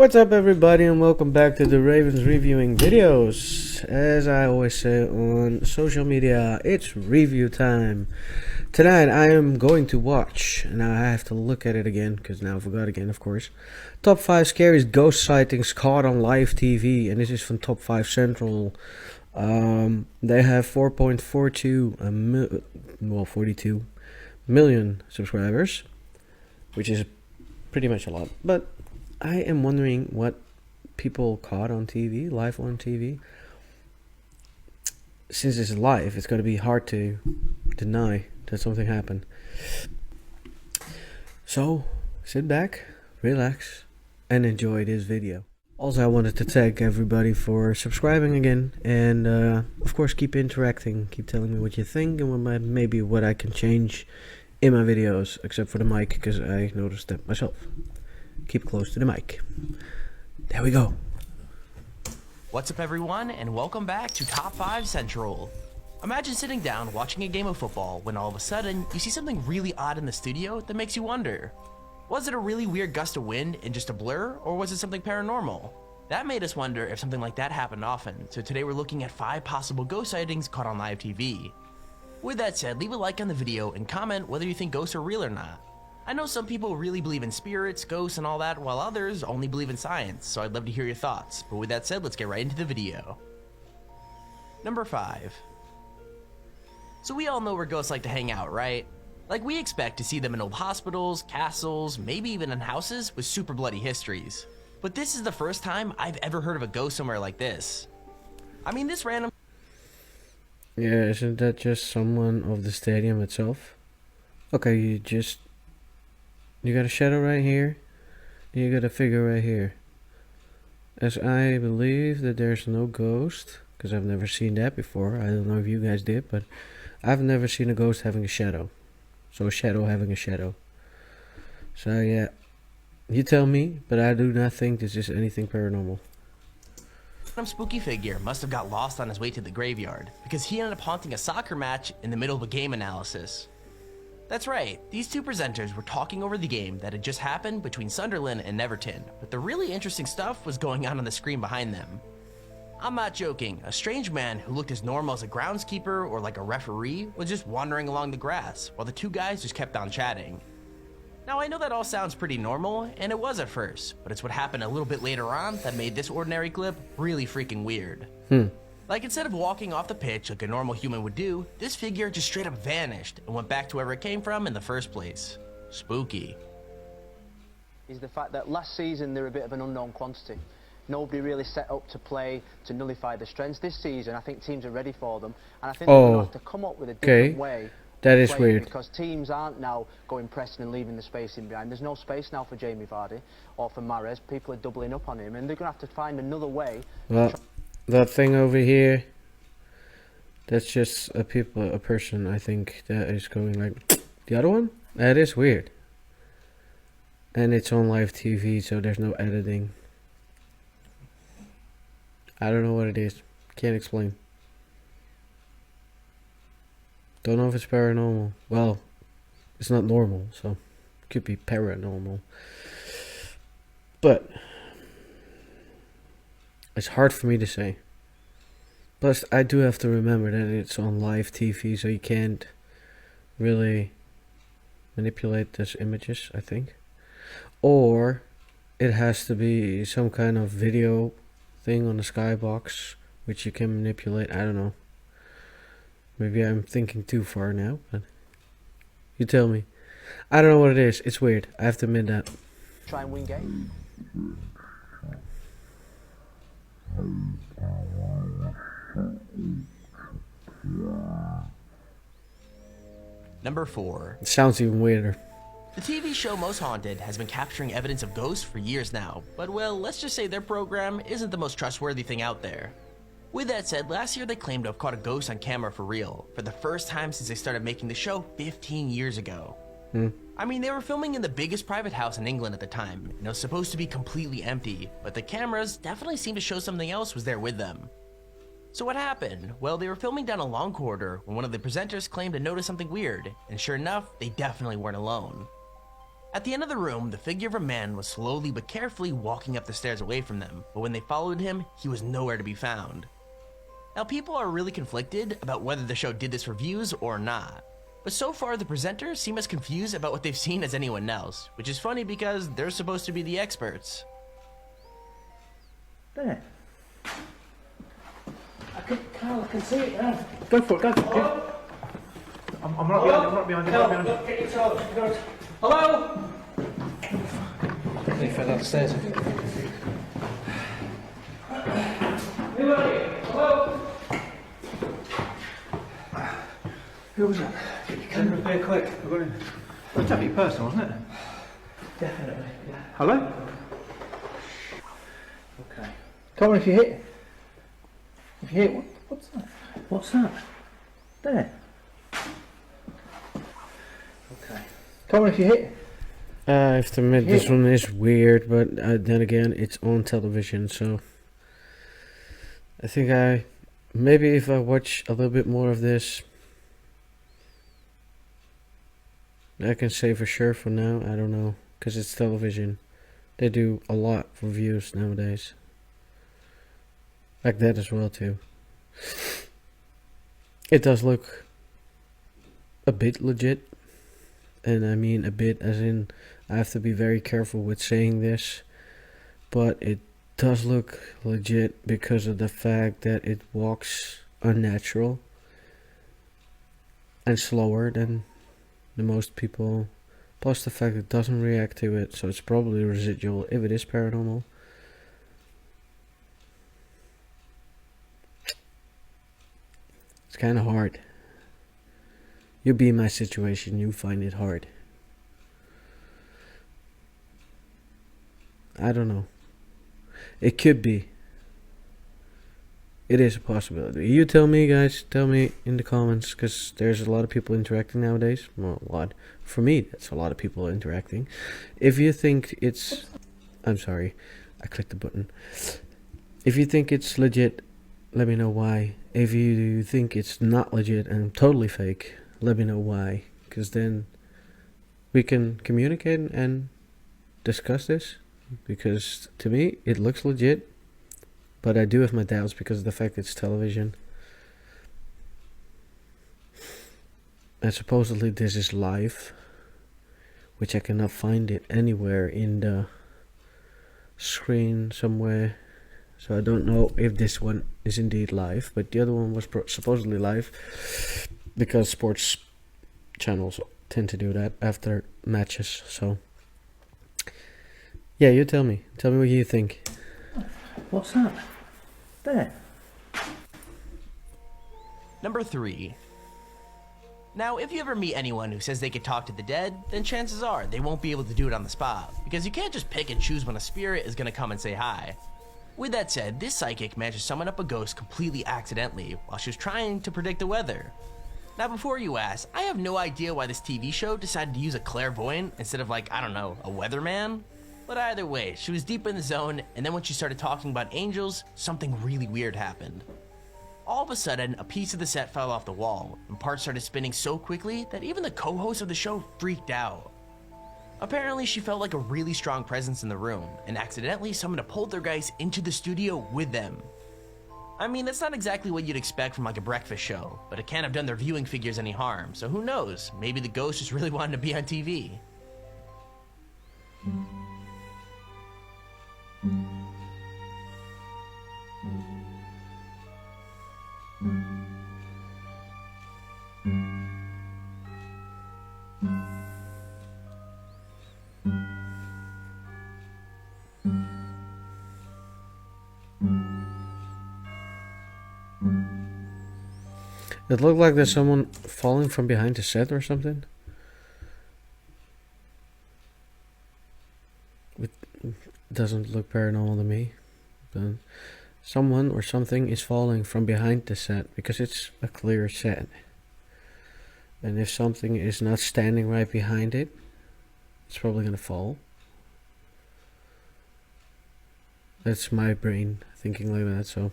What's up everybody and welcome back to the Ravens reviewing videos. As I always say on social media, it's review time. Tonight I am going to watch, and I have to look at it again because now I forgot again, of course. Top 5 scariest ghost sightings caught on live TV, and this is from Top 5 Central. They have 42 million subscribers, which is pretty much a lot, but I am wondering what people caught on TV, live on TV. Since it's live, it's going to be hard to deny that something happened. So, sit back, relax, and enjoy this video. Also, I wanted to thank everybody for subscribing again, and of course keep interacting, keep telling me what you think and maybe what I can change in my videos, except for the mic, because I noticed that myself. Keep close to the mic. There we go. What's up everyone, and welcome back to Top 5 Central. Imagine sitting down watching a game of football when all of a sudden you see something really odd in the studio that makes you wonder. Was it a really weird gust of wind and just a blur, or was it something paranormal? That made us wonder if something like that happened often, so today we're looking at 5 possible ghost sightings caught on live TV. With that said, leave a like on the video and comment whether you think ghosts are real or not. I know some people really believe in spirits, ghosts, and all that, while others only believe in science, so I'd love to hear your thoughts. But with that said, let's get right into the video. Number 5. So we all know where ghosts like to hang out, right? Like, we expect to see them in old hospitals, castles, maybe even in houses with super bloody histories. But this is the first time I've ever heard of a ghost somewhere like this. I mean, this random... Yeah, isn't that just someone of the stadium itself? Okay, you got a shadow right here. You got a figure right here. As I believe that there's no ghost, because I've never seen that before. I don't know if you guys did, but I've never seen a ghost having a shadow. So a shadow having a shadow. So yeah, you tell me, but I do not think this is anything paranormal. Some spooky figure must have got lost on his way to the graveyard, because he ended up haunting a soccer match in the middle of a game analysis. That's right, these two presenters were talking over the game that had just happened between Sunderland and Everton, but the really interesting stuff was going on the screen behind them. I'm not joking, a strange man who looked as normal as a groundskeeper or like a referee was just wandering along the grass, while the two guys just kept on chatting. Now I know that all sounds pretty normal, and it was at first, but it's what happened a little bit later on that made this ordinary clip really freaking weird. Like, instead of walking off the pitch like a normal human would do, this figure just straight up vanished and went back to wherever it came from in the first place. Spooky. Is the fact that last season they're a bit of an unknown quantity. Nobody really set up to play to nullify the strengths. This season I think teams are ready for them, and I think they're going to have to come up with a different way. That is weird. Because teams aren't now going pressing and leaving the space in behind. There's no space now for Jamie Vardy or for Mahrez. People are doubling up on him, and they're going to have to find another way. Well, that thing over here, that's just a person, I think, that is going like the other one. That is weird. And it's on live TV, so there's no editing. I don't know what it is. Can't explain. Don't know if it's paranormal. Well, it's not normal, so it could be paranormal. But it's hard for me to say. Plus, I do have to remember that it's on live TV, so you can't really manipulate those images, I think. Or it has to be some kind of video thing on the skybox, which you can manipulate. I don't know. Maybe I'm thinking too far now, but you tell me. I don't know what it is. It's weird. I have to admit that. Try and win game. Number 4. It sounds even weirder. The TV show Most Haunted has been capturing evidence of ghosts for years now, but well, let's just say their program isn't the most trustworthy thing out there. With that said, last year they claimed to have caught a ghost on camera for real, for the first time since they started making the show 15 years ago. I mean, they were filming in the biggest private house in England at the time, and it was supposed to be completely empty, but the cameras definitely seemed to show something else was there with them. So what happened? Well, they were filming down a long corridor when one of the presenters claimed to notice something weird, and sure enough, they definitely weren't alone. At the end of the room, the figure of a man was slowly but carefully walking up the stairs away from them, but when they followed him, he was nowhere to be found. Now, people are really conflicted about whether the show did this for views or not. But so far, the presenters seem as confused about what they've seen as anyone else, which is funny because they're supposed to be the experts. There. Carl, I can see it now. Go for it, go for it. I'm right behind you, Look, get your toes. Hello? He fell upstairs. Who are you? Hello? Who was that? Get your camera up here quick. I've got him. That's definitely personal, wasn't it? Definitely, yeah. Hello? Okay. Come on, if you hit. If you hit, what's that? What's that? There. Okay. Come on, if you hit. I have to admit, this one is weird, but then again, it's on television, so I think maybe if I watch a little bit more of this, I can say for sure. For now, I don't know, because it's television. They do a lot for views nowadays. Like that as well too. It does look a bit legit. And I mean a bit as in, I have to be very careful with saying this. But it does look legit because of the fact that it walks unnatural. And slower than the most people. Plus the fact it doesn't react to it. So it's probably residual if it is paranormal. It's kind of hard. You'll be in my situation, you find it hard. I don't know. It could be. It is a possibility. You tell me, guys. Tell me in the comments, because there's a lot of people interacting nowadays. Well, a lot. For me, that's a lot of people interacting. If you think it's... I'm sorry. I clicked the button. If you think it's legit, let me know why. If you think it's not legit and totally fake, let me know why. Because then we can communicate and discuss this. Because to me, it looks legit. But I do have my doubts because of the fact it's television. And supposedly this is live. Which I cannot find it anywhere in the screen somewhere. So I don't know if this one is indeed live. But the other one was supposedly live. Because sports channels tend to do that after matches. So yeah, you tell me. Tell me what you think. What's that? There. Number 3. Now, if you ever meet anyone who says they could talk to the dead, then chances are they won't be able to do it on the spot, because you can't just pick and choose when a spirit is going to come and say hi. With that said, this psychic managed to summon up a ghost completely accidentally while she was trying to predict the weather. Now, before you ask, I have no idea why this TV show decided to use a clairvoyant instead of, like, I don't know, a weatherman. But either way, she was deep in the zone, and then when she started talking about angels, something really weird happened. All of a sudden, a piece of the set fell off the wall, and parts started spinning so quickly that even the co-host of the show freaked out. Apparently, she felt like a really strong presence in the room, and accidentally summoned a poltergeist into the studio with them. I mean, that's not exactly what you'd expect from like a breakfast show, but it can't have done their viewing figures any harm, so who knows, maybe the ghost just really wanted to be on TV. It looked like there's someone falling from behind the set or something. It doesn't look paranormal to me. But someone or something is falling from behind the set because it's a clear set. And if something is not standing right behind it, it's probably gonna fall. That's my brain thinking like that, so.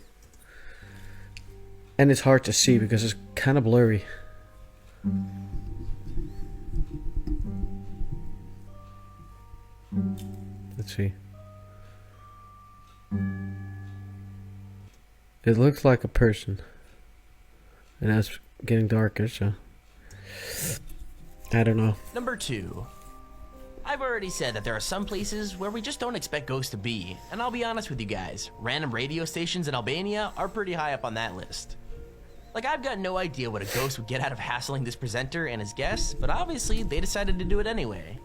And it's hard to see because it's kind of blurry. Let's see. It looks like a person. And that's getting darker, so I don't know. Number 2. I've already said that there are some places where we just don't expect ghosts to be, and I'll be honest with you guys, random radio stations in Albania are pretty high up on that list. Like, I've got no idea what a ghost would get out of hassling this presenter and his guests, but obviously they decided to do it anyway.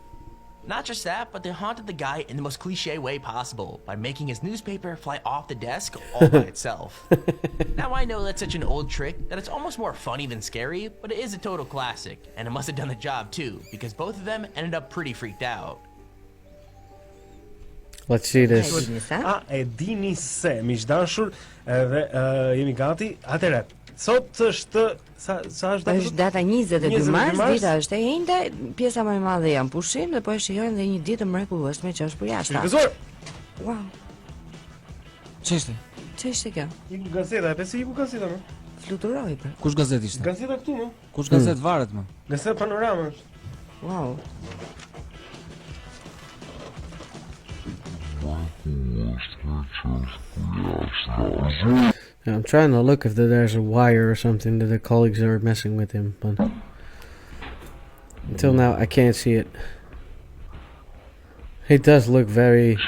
Not just that, but they haunted the guy in the most cliche way possible by making his newspaper fly off the desk all by itself. Now I know that's such an old trick that it's almost more funny than scary, but it is a total classic, and it must have done the job too, because both of them ended up pretty freaked out. Let's see this. A e dini se, miqdashur, edhe jemi gati. Atëherë, sot është sa është Është data 22 mars, dita është e njëjta, pjesa më e madhe janë pushim dhe po e shijojmë dhe një ditë të mrekullueshme që është përjashta. Gëzor. Wow. Ç'është? Ç'është kjo? Një gazeta, e pse iku gazeta më? Fluturoi për. Kush gazet ishte? Gazeta këtu më? Kush gazet varet më? Gazeta Panorama është. Wow. I'm trying to look if there's a wire or something that the colleagues are messing with him, but until now I can't see it. He does look very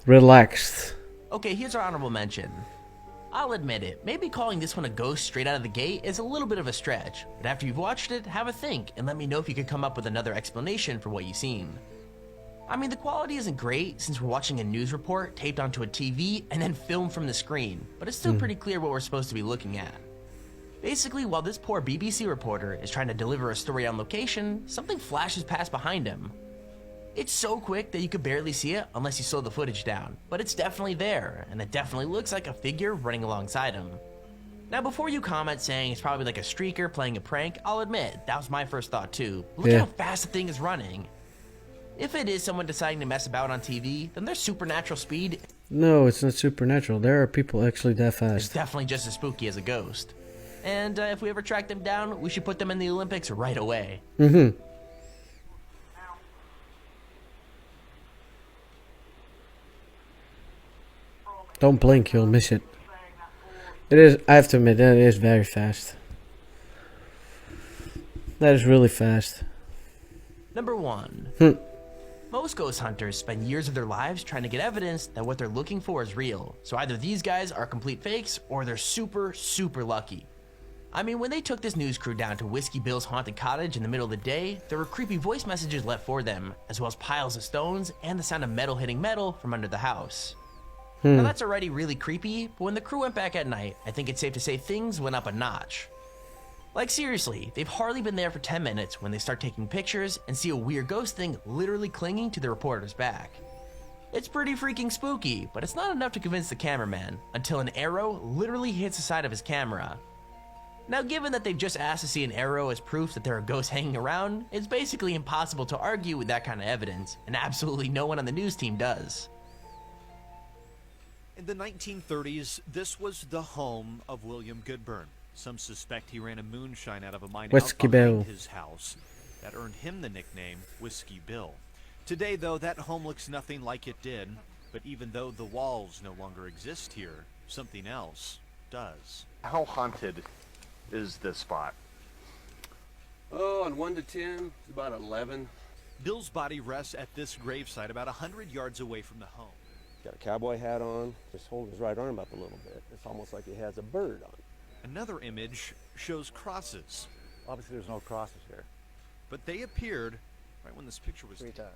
relaxed. Okay, here's our honorable mention. I'll admit it, maybe calling this one a ghost straight out of the gate is a little bit of a stretch, but after you've watched it, have a think and let me know if you could come up with another explanation for what you've seen. I mean, the quality isn't great since we're watching a news report taped onto a TV and then filmed from the screen, but it's still pretty clear what we're supposed to be looking at. Basically, while this poor BBC reporter is trying to deliver a story on location, something flashes past behind him. It's so quick that you could barely see it unless you slow the footage down, but it's definitely there, and it definitely looks like a figure running alongside him. Now, before you comment saying it's probably like a streaker playing a prank, I'll admit, that was my first thought too. Look at how fast the thing is running. If it is someone deciding to mess about on TV, then their supernatural speed... No, it's not supernatural. There are people actually that It's fast. definitely just as spooky as a ghost. And if we ever track them down, we should put them in the Olympics right away. Mm-hmm. Don't blink, you'll miss it. It is, I have to admit, that is very fast. That is really fast. Number 1. Most ghost hunters spend years of their lives trying to get evidence that what they're looking for is real. So either these guys are complete fakes, or they're super, super lucky. I mean, when they took this news crew down to Whiskey Bill's haunted cottage in the middle of the day, there were creepy voice messages left for them, as well as piles of stones and the sound of metal hitting metal from under the house. Now that's already really creepy, but when the crew went back at night, I think it's safe to say things went up a notch. Like seriously, they've hardly been there for 10 minutes when they start taking pictures and see a weird ghost thing literally clinging to the reporter's back. It's pretty freaking spooky, but it's not enough to convince the cameraman until an arrow literally hits the side of his camera. Now, given that they've just asked to see an arrow as proof that there are ghosts hanging around, it's basically impossible to argue with that kind of evidence, and absolutely no one on the news team does. In the 1930s, this was the home of William Goodburn. Some suspect he ran a moonshine out of a mine Whiskey out behind Bill. his house. That earned him the nickname Whiskey Bill. Today, though, that home looks nothing like it did. But even though the walls no longer exist here, something else does. How haunted is this spot? Oh, on 1 to 10, it's about 11. Bill's body rests at this gravesite about 100 yards away from the home. Got a cowboy hat on, just holding his right arm up a little bit. It's almost like he has a bird on. Another image shows crosses, Obviously, there's no crosses here. but they appeared right when this picture was 3 times.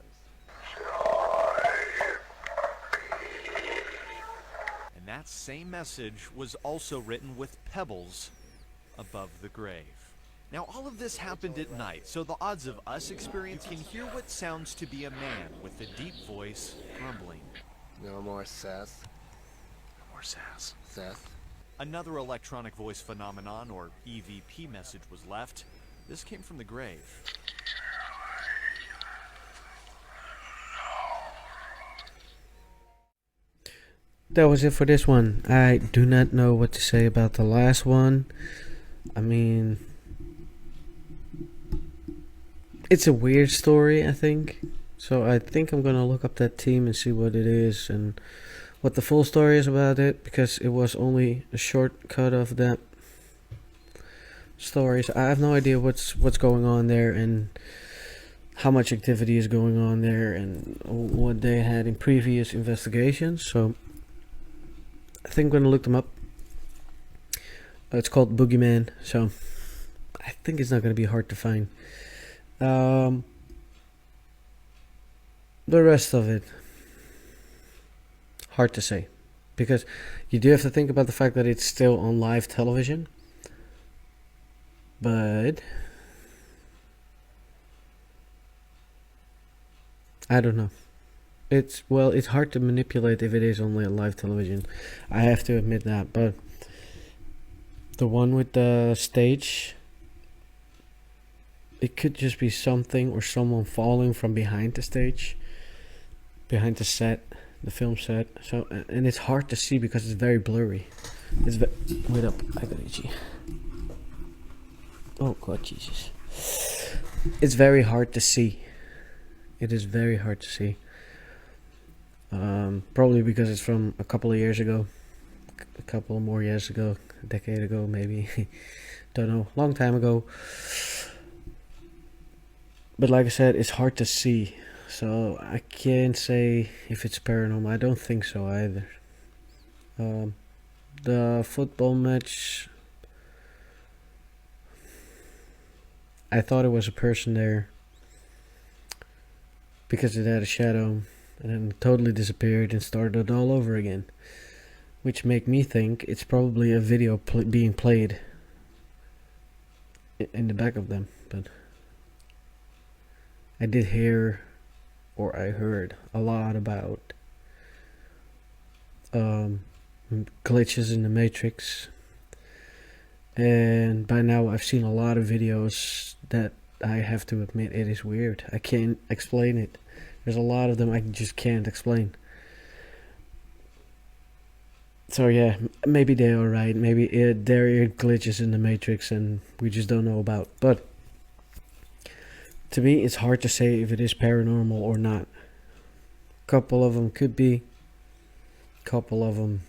And that same message was also written with pebbles above the grave. Now, all of this happened at night, so the odds of us experiencing can hear what sounds to be a man with a deep voice grumbling. No more Seth. No more Seth. Seth. Another electronic voice phenomenon, or EVP message, was left. This came from the grave. That was it for this one. I do not know what to say about the last one. I mean, it's a weird story, I think. So I think I'm gonna look up that team and see what it is and what the full story is about it, because it was only a short cut of that story. So I have no idea what's going on there and how much activity is going on there and what they had in previous investigations. So I think I'm gonna look them up. It's called Boogeyman, so I think it's not gonna be hard to find. The rest of it, hard to say, because you do have to think about the fact that it's still on live television. But I don't know. It's hard to manipulate if it is only on live television. I have to admit that. But the one with the stage, it could just be something or someone falling from behind the stage, behind the set, the film set. So, and it's hard to see because it's very blurry. Wait up, I got itchy. Oh God, Jesus! It's very hard to see. It is very hard to see. Probably because it's from a couple of years ago, a couple more years ago, a decade ago, maybe. Don't know, long time ago. But like I said, it's hard to see, so I can't say if it's paranormal. I don't think so either. The football match, I thought it was a person there because it had a shadow, and then totally disappeared and started all over again, which make me think it's probably a video being played in the back of them. But I did hear, or I heard a lot about glitches in the Matrix, and by now I've seen a lot of videos that I have to admit it is weird. I can't explain it. There's a lot of them I just can't explain. So yeah, maybe they are right. Maybe there are glitches in the Matrix and we just don't know about. But to me, it's hard to say if it is paranormal or not. Couple of them could be. Couple of them,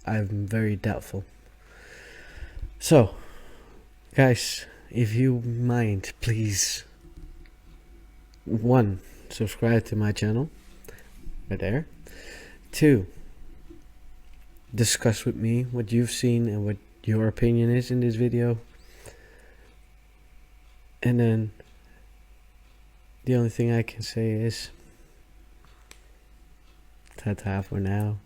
I'm very doubtful. So, guys, if you mind, please, 1, subscribe to my channel, right there. 2, discuss with me what you've seen and what your opinion is in this video. And then, the only thing I can say is, ta-ta for now.